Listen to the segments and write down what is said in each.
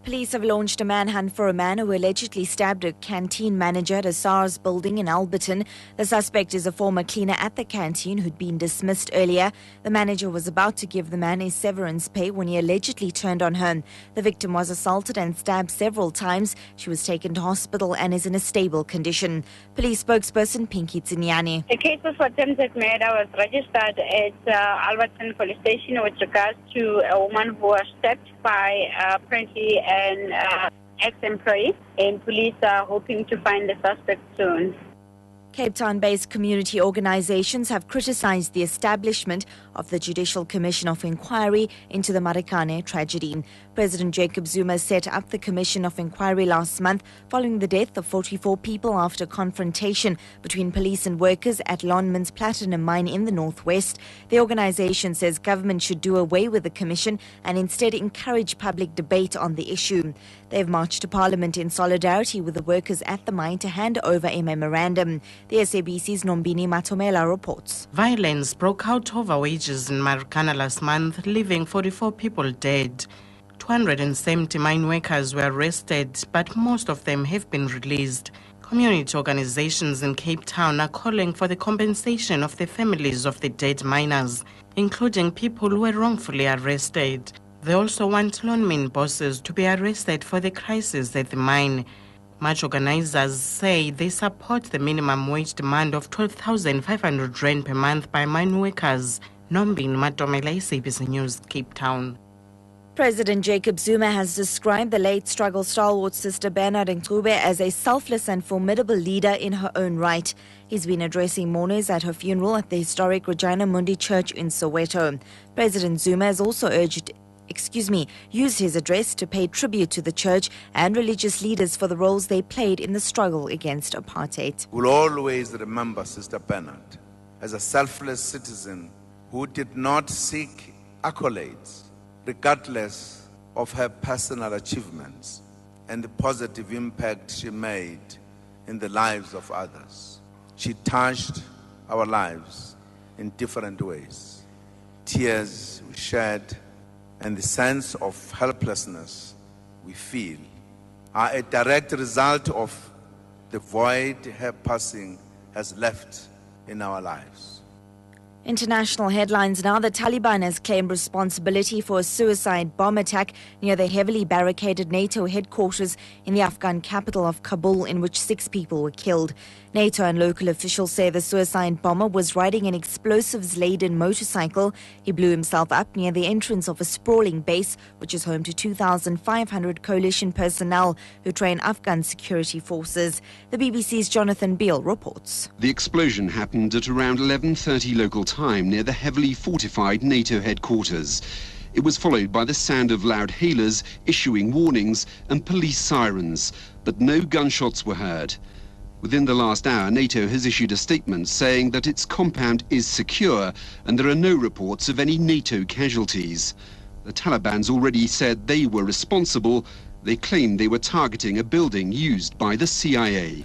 Police have launched a manhunt for a man who allegedly stabbed a canteen manager at a SARS building in Alberton. The suspect is a former cleaner at the canteen who'd been dismissed earlier. The manager was about to give the man his severance pay when he allegedly turned on her. The victim was assaulted and stabbed several times. She was taken to hospital and is in a stable condition. Police spokesperson Pinky Tsinyane. The case of attempted murder was registered at Alberton Police Station with regards to a woman who was stabbed by apparently an ex-employee, and police are hoping to find the suspect soon. Cape Town-based community organizations have criticized the establishment of the Judicial Commission of Inquiry into the Marikane tragedy. President Jacob Zuma set up the Commission of Inquiry last month following the death of 44 people after confrontation between police and workers at Lonman's platinum mine in the northwest. The organization says government should do away with the commission and instead encourage public debate on the issue. They've marched to Parliament in solidarity with the workers at the mine to hand over a memorandum. The SABC's Nombini Matomela reports. Violence broke out over wages in Marikana last month, leaving 44 people dead. 270 mine workers were arrested, but most of them have been released. Community organizations in Cape Town are calling for the compensation of the families of the dead miners, including people who were wrongfully arrested. They also want loanmen bosses to be arrested for the crisis at the mine. Much organizers say they support the minimum wage demand of 12,500 rand per month by mine workers. Nombin Matomela, SABC News, Cape Town. President Jacob Zuma has described the late struggle stalwart Sister Bernard Ncube as a selfless and formidable leader in her own right. He's been addressing mourners at her funeral at the historic Regina Mundi Church in Soweto. President Zuma has also used his address to pay tribute to the church and religious leaders for the roles they played in the struggle against apartheid. We'll always remember Sister Bernard as a selfless citizen who did not seek accolades, regardless of her personal achievements and the positive impact she made in the lives of others. She touched our lives in different ways. Tears we shed and the sense of helplessness we feel are a direct result of the void her passing has left in our lives. International headlines now. The Taliban has claimed responsibility for a suicide bomb attack near the heavily barricaded NATO headquarters in the Afghan capital of Kabul, in which 6 people were killed. NATO and local officials say the suicide bomber was riding an explosives-laden motorcycle. He blew himself up near the entrance of a sprawling base, which is home to 2,500 coalition personnel who train Afghan security forces. The BBC's Jonathan Beale reports. The explosion happened at around 11:30 local time near the heavily fortified NATO headquarters. It was followed by the sound of loud hailers issuing warnings and police sirens, but no gunshots were heard. Within the last hour, NATO has issued a statement saying that its compound is secure and there are no reports of any NATO casualties. The Taliban's already said they were responsible. They claimed they were targeting a building used by the CIA.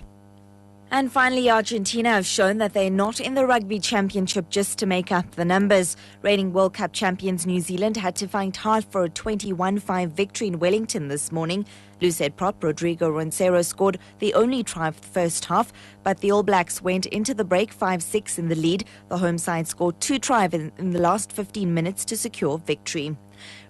And finally, Argentina have shown that they're not in the Rugby Championship just to make up the numbers. Reigning World Cup champions New Zealand had to fight hard for a 21-5 victory in Wellington this morning. Loosehead prop Rodrigo Roncero scored the only try of the first half, but the All Blacks went into the break 5-6 in the lead. The home side scored 2 tries in the last 15 minutes to secure victory.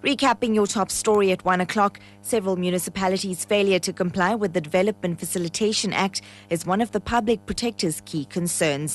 Recapping your top story at 1 o'clock, several municipalities' failure to comply with the Development Facilitation Act is one of the public protector's key concerns.